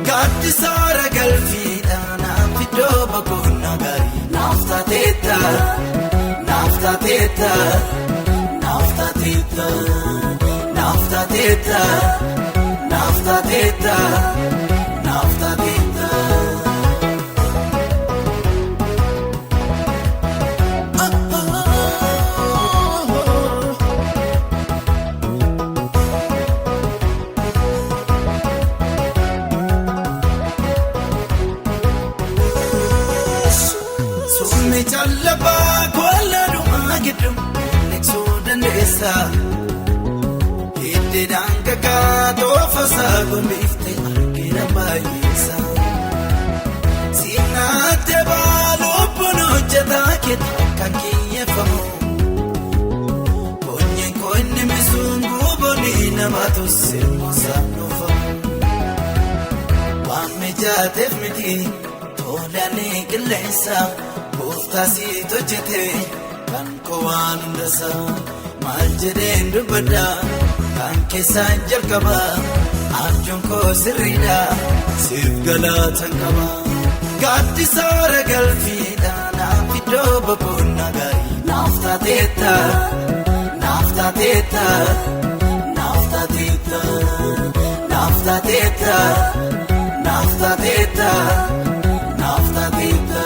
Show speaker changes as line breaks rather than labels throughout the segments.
Gatti sara galfida na fido bakuna gari nafta teta nafta teta nafta teta nafta teta nafta teta nafta teta Sumi chalaba kola duma gidum nexo dandesa Hidde danga ka tofa sa gumifte argira bayisa Sinate balo puno jada ket kankiye famo Konye misungu boni na matuse mosano famo Wame jatef miti tolane gilesa Boftasi tojete kan kowan dasa maljeden dubada kan kesan jalkaba arjun ko sirida sif galatan kaba gatti sara galfida na fido bakuna gari nafta teta nafta teta nafta teta nafta teta nafta teta nafta teta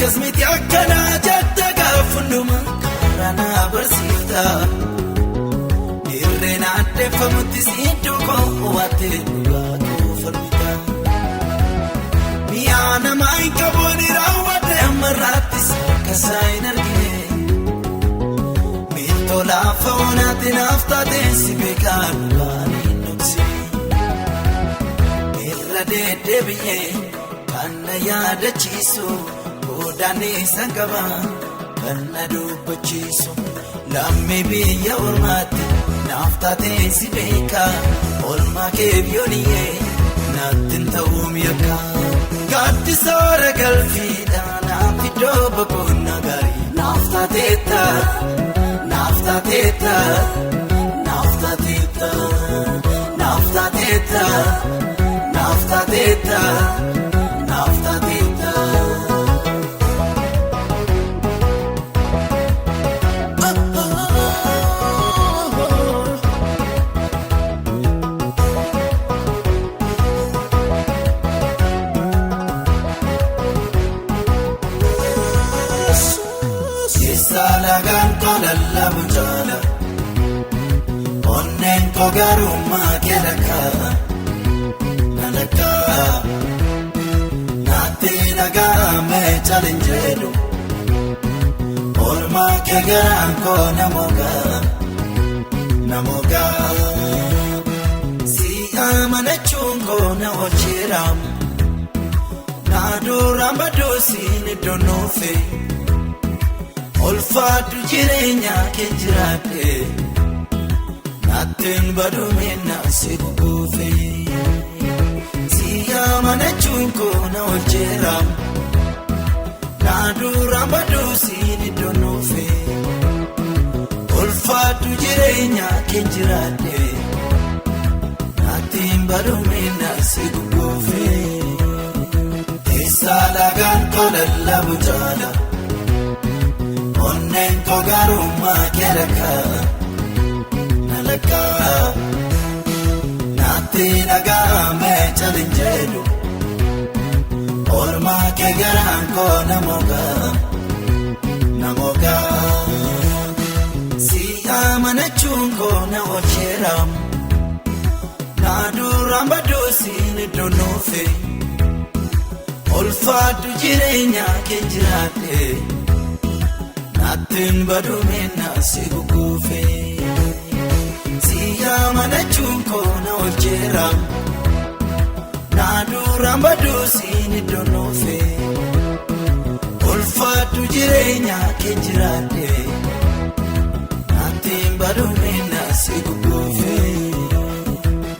Kasmiti akkana jetta gaafunduma karana barsifta Irreena addeeffamutti sidduu koo waate dhugaa falmita Miyaa namaa hin qabooni raawwadde ammarraattis akkasaa hin argine Miiltoo laafa oonaatti naaf taatee si beekaa dhugaan hin dhoksine Irra deddeebi'ee kan na yaadachiisu Dani sangaba kana dubbachiisu lammi biyya ormaatti naaftate si beeka olmaa keebiyooniye naattin ta'uum yakka gatti sara galfiidha naafidoo bakuna gari naaftateetta naaftateetta naaftateetta naaftateetta naaftateetta naaftateetta Salagan kolalla bujala Onnen kogaruma keraka Nalaka Nati naga me challengedu Orma kegaran ko namoga Namoga Si amana chungo na ochiram Nadura madosi ni donofe Olfaatu jireenya kee jiraate Naatiin badumina si kukuufe Siyaa mana chuunko na olcheera Naadura baduusi ni donuufe Olfaatu jireenya kee jiraate Naatiin badumina si kukuufe Eessa lagaan kolalla bujala Onnen kogaruma keraka Nalaka Nati naga me challengedu Orma kegaran ko namoga Namoga Si amana chungo na ocheram Naduram badusi ni donufe Olfaatu jireenya kee jiraate Naatiin badumina si kukuufe Siyaa mana chunko na olcheera duraan baduu siini doonoofe ulfaatu jireenya kee jiraadhe naatiin baduun naasi gugguufe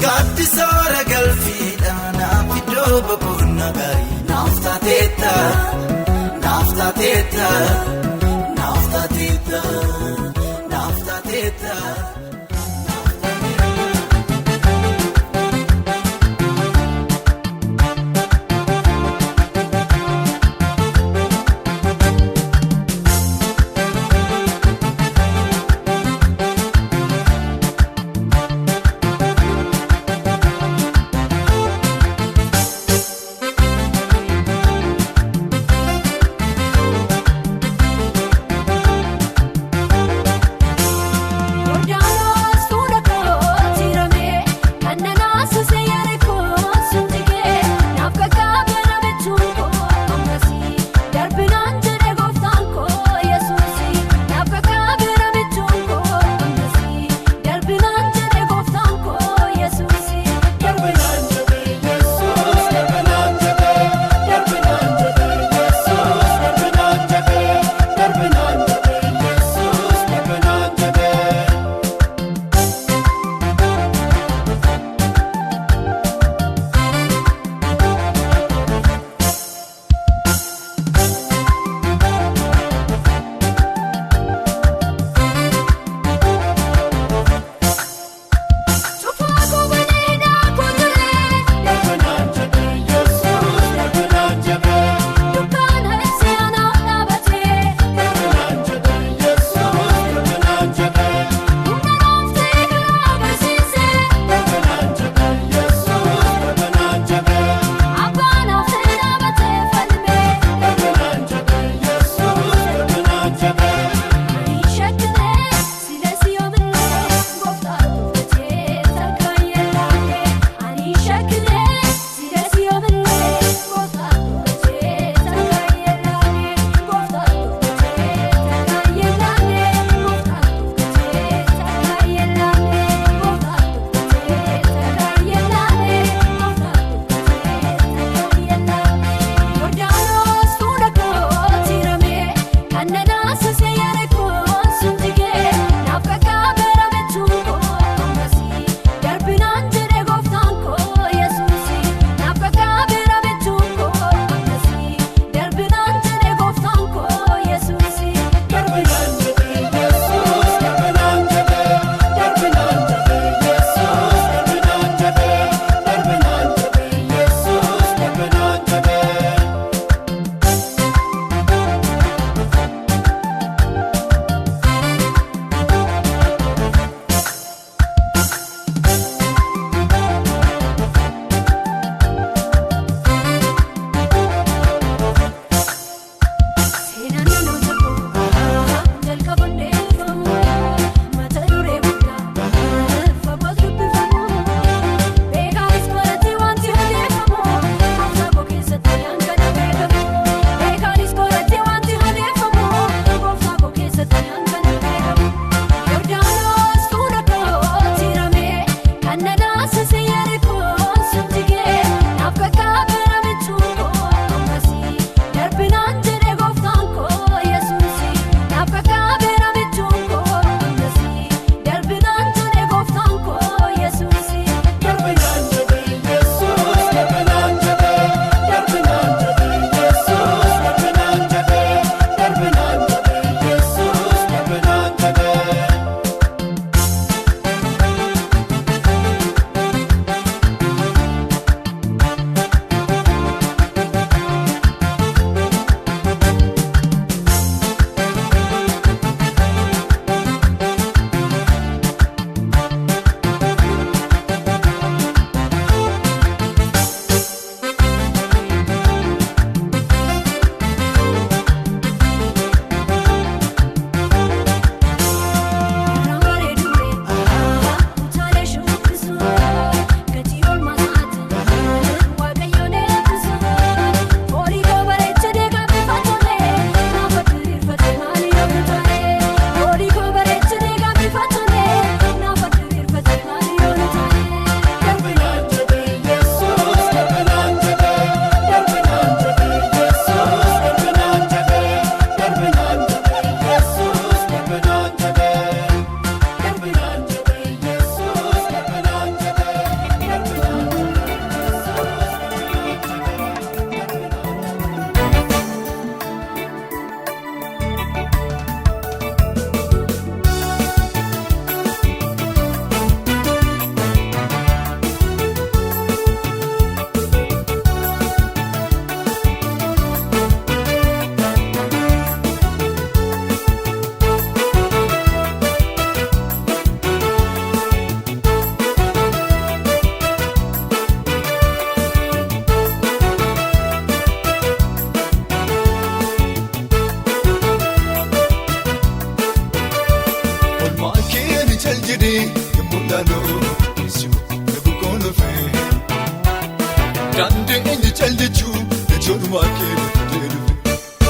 gaaddisoora galfiidhaan naaf iddoo boqonnaa gaarii naaf taateetta naaf taateetta naaf taateetta naaf taateetta.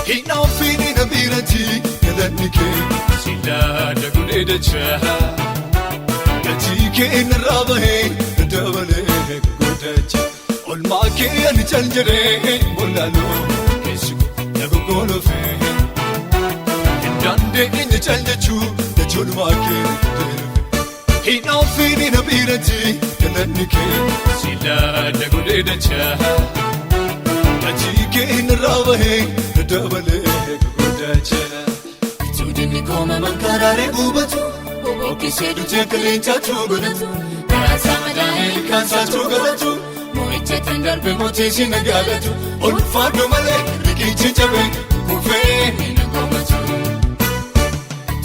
Hinaafini na biratti galanni kee silaada godheedacha gatii kee narraa bahee dabalee godhacha olmaa kee ani cal jedhee molaaloo keessi na gogolofee hin dandeenye cal jechuu jechuudhumaa kee hinaafini na biratti galanni kee silaada godheedacha gatii kee narraa bahee dabalee godhacha tuudinni kooma mankaaraaree gubatu bobbookkisee dutee qilleencaatu godhatu karaasaa madaa'ee ilkaansaatu galatu moo'icheetiin darbe mootii si nagaalatu ulfaadhu malee riqichi cabee kufee na goomatu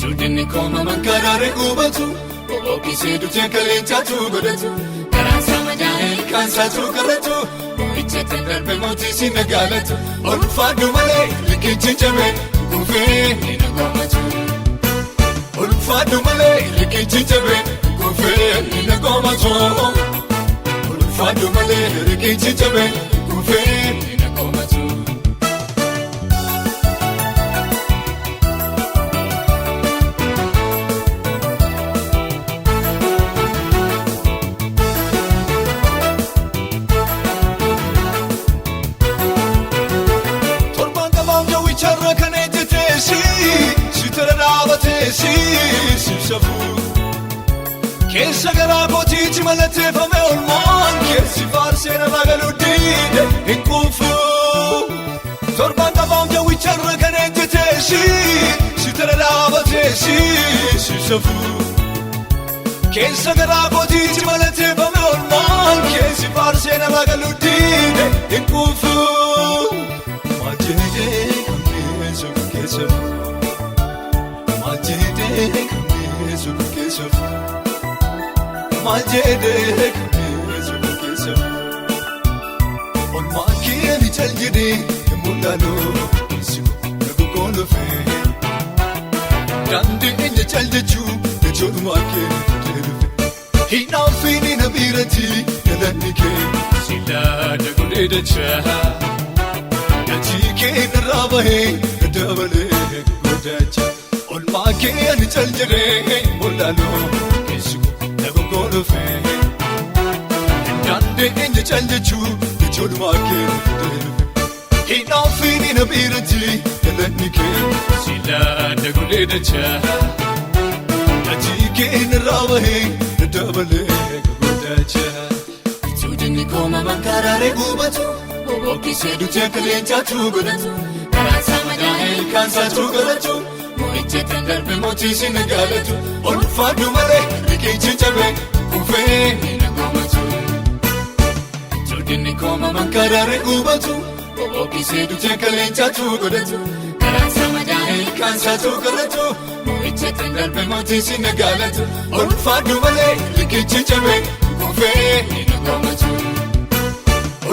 tuudinni kooma mankaaraaree gubatu bobbookkisee dutee qilleencaatu godhatu karaasaa madaa'ee ilkaansaatu galatu moo'icheetiin darbe mootii si nagaalatu ulfaadhu malee riqichi cabee kufee na goomatu ulfaadhu malee riqichi cabee kufee na goomatu ulfaadhu malee riqichi cabee kufee na goomatu. Keessa garaa kootiitti mallatteeffame olmaan keessi faarsee nama galuu diide hin kuufu torbaan qabaam jawwicharra kan ejjeteesi si tara dhaabateesi si safu keessa garaa kootiitti mallatteeffame olmaan keessi faarsee nama galuu diide hin kuufu majeedee kamneessu keessa majeedee kamneessu keessa majeedee kamneessu keessa olmaa kee ni cal jedhee mul'aloo si nagogolofee dandeenye cal jechuu jechuudhumaa kee hinaafini na biratti galanni kee silaada godheedacha gatii kee narraa bahee dabalee godhacha olmaa kee ani cal jedhee mul'aloo keessi nagogolofee dandeenye cal jechuu jechuudhumaa kee hinaafini na biratti galanni kee silaada godheedacha gatii kee narraa bahee dabalee godhacha tuudinni kooma mankaaraaree gubatu bobbookkisee dutee qilleencaatu godhatu karaasaa madaa'ee ilkaansaatu galatu moo'icheetiin darbe mootii si nagaalatu ulfaadhu malee riqichi cabee kufee na goomatu tuudinni kooma mankaaraaree gubatu bobbookkisee dutee qilleencaatu godhatu karaasaa madaa'ee ilkaansaatu galatu moo'icheetiin darbe mootii si nagaalatu ulfaadhu malee riqichi cabee kufee na goomatu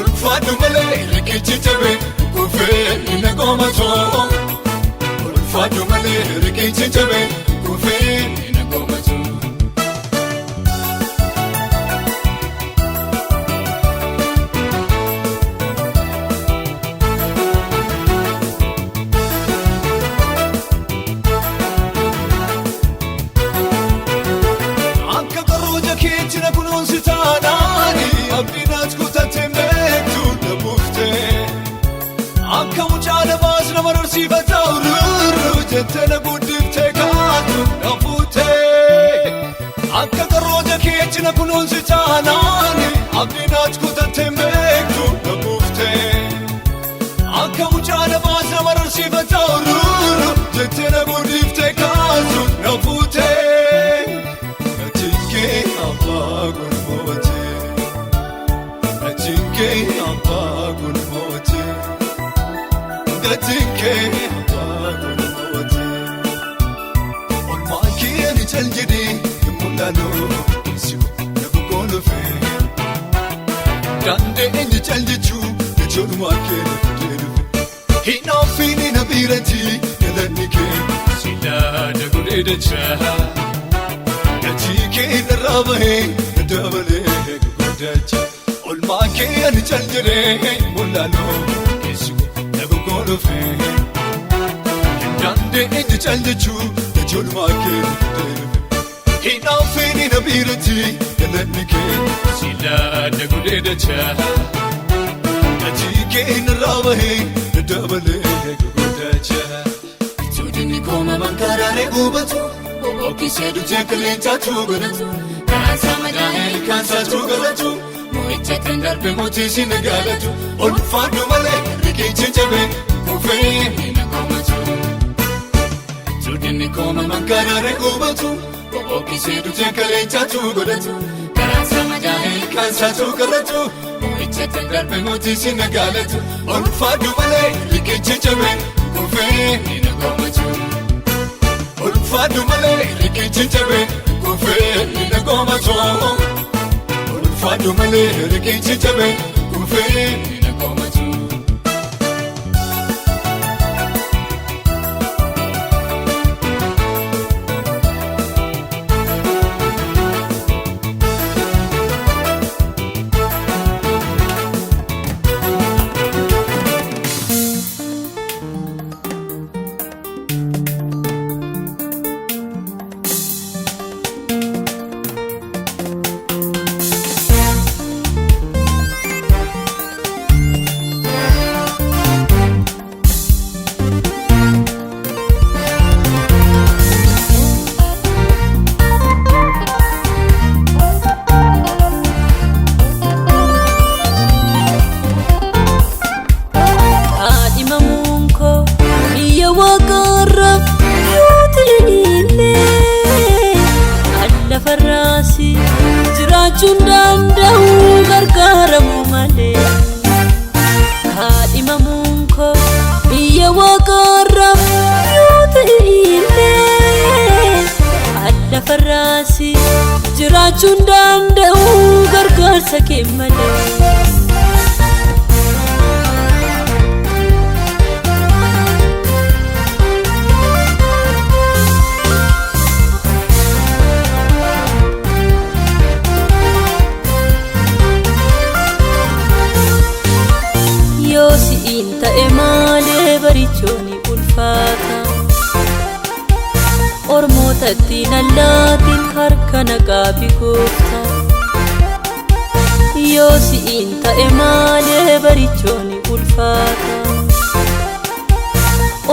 ulfaadhu malee riqichi cabee kufee na goomatu ulfaadhu malee riqichi cabee kufee na goomatu. Jettee guddiftee kaatu na fuutee akka qarooja keetti na kunuunsi taanaan abdiinaat kutattee beektu na buuftee akka mucaa namaa nama rarsiifataa ururu jettee na guddiftee kaatu na fuutee gatiin kee abbaa gulmootee gatiin kee abbaa gulmootee gatiin kee abbaa gulmootee. Cal jedhee mul'aloo si nagogolofee dandeenye cal jechuu jechuudhumaa kee hinaafini na biratti galanni kee silaada godheedacha gatii kee narraa bahee dabalee godhacha olmaa kee ani cal jedhee mul'aloo keessi nagogolofee Yaade eenyu caalchachuu ijoolmaa kee Hidhaan feeni na biirati galanni kee Silaadha gudee dachaa Gatii kee narraa bahee na dabalee gurguddachaa Tuudinni kooma mankaaraalee gubatu Bobbookkisee dutee qilleensaatu godhatu Kaansaa madaa'ee kaansaatu galatu Mo'ichatti darbe mootii si nagaalatu Olfaadhu malee riqichi jabee kufee na koomatu Tuudinni kooma mankaaraalee gubatu Bobbookkisee dutee qilleensaatu godhatu Kaansaa madaa'ee kaansaatu galatu Mo'ichatti darbe mootii si nagaalatu Olfaadhu malee riqichi jabee kufee na koomatu Olfaadhu malee riqichi jabee kufee na koomatu Olfaadhu malee riqichi jabee kufee na koomatu Jiraachuun danda'u gargaaramu malee Haadhimamuun koo biyya waaqarraaf yoo ta'e illee Adda farraasi jiraachuun danda'u gargaarsa kee malee Ta'e malee barichooni ulfaata Ormootatti nallaatiin harka naqaafi goofta Yoo si'iin ta'e malee barichooni ulfaata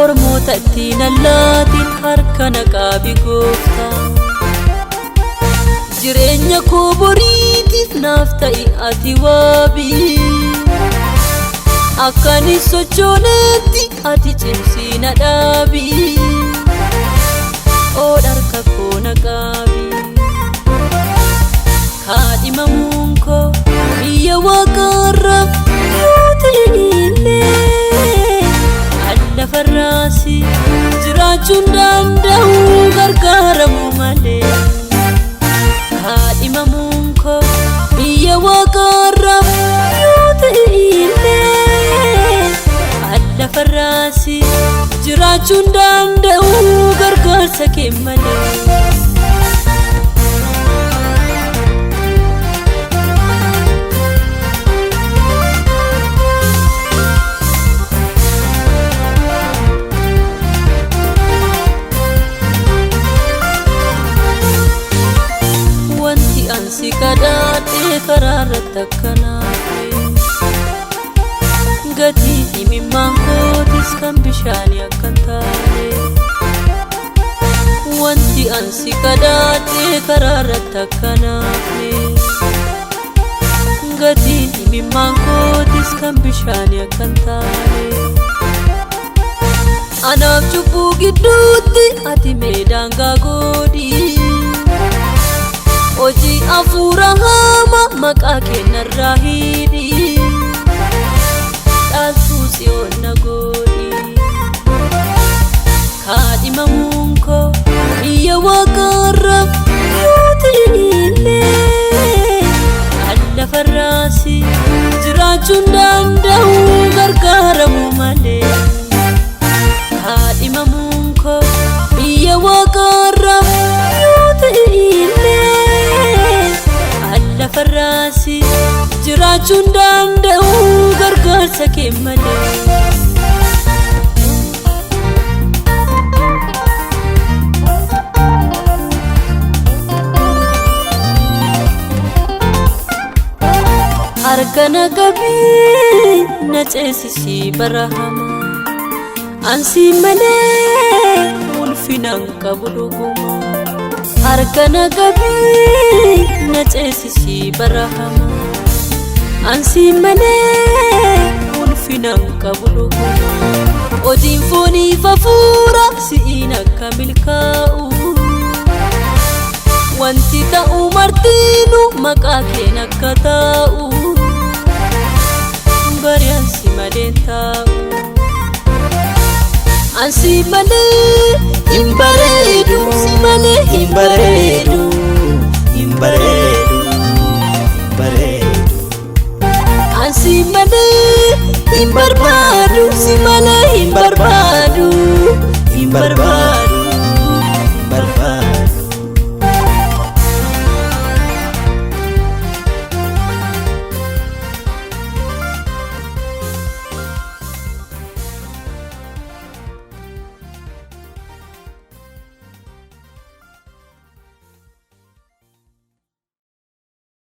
Ormootatti nallaatiin harka naqaafi goofta Jireenya koo boriitiif naaf ta'i ati waabii Akkani sochoonetti ati cimsii na dhaabii Oodharka koo na qaabii Haadhimamuun koo biyya waaqarraaf yoo ta'e illee Adda farraasi jiraachuun danda'u gargaaramu malee Haadhimamuun koo biyya waaqarraaf yoo ta'e illee Adda farraasi jiraachuun danda'u gargaarsa kee malee Wanti ansi kadhaadhee karaarratti akkanaafe Gatii himimmaan kootis kan bishaanii akkan taane Wanti ansi kadhaadhee karaarratti akkanaafe Gatii himimmaan kootis kan bishaanii akkan taane Anaaf cubbuu gidduutti ati meedaangaa godhi Hojii hafuura hamaa maqaa keenyarraa hidhi Dhaaltuu si'oon na godhi Haadhimamuun koo biyya waaqarraaf yoo ta'e illee Adda farraasi jiraachuun danda'u gargaaramu malee Haadhimamuun koo biyya waaqarraaf yoo ta'e illee Adda farraasi jiraachuun danda'u gargaarsa kee malee
harkana qabi na ceesisi barahama ansi malee ulfinan qabu dhuguma harkana qabi na ceesisi barahama ansi malee ulfinan qabu dhuguma odin foni fafura si'ina kamilka'u wanti ta'u martinu maqaa keen akka ta'u bari ansi malee ta'u ansi malee hin bareedu si malee hin bareedu hin bareedu bareedu ansi malee hin barbaadu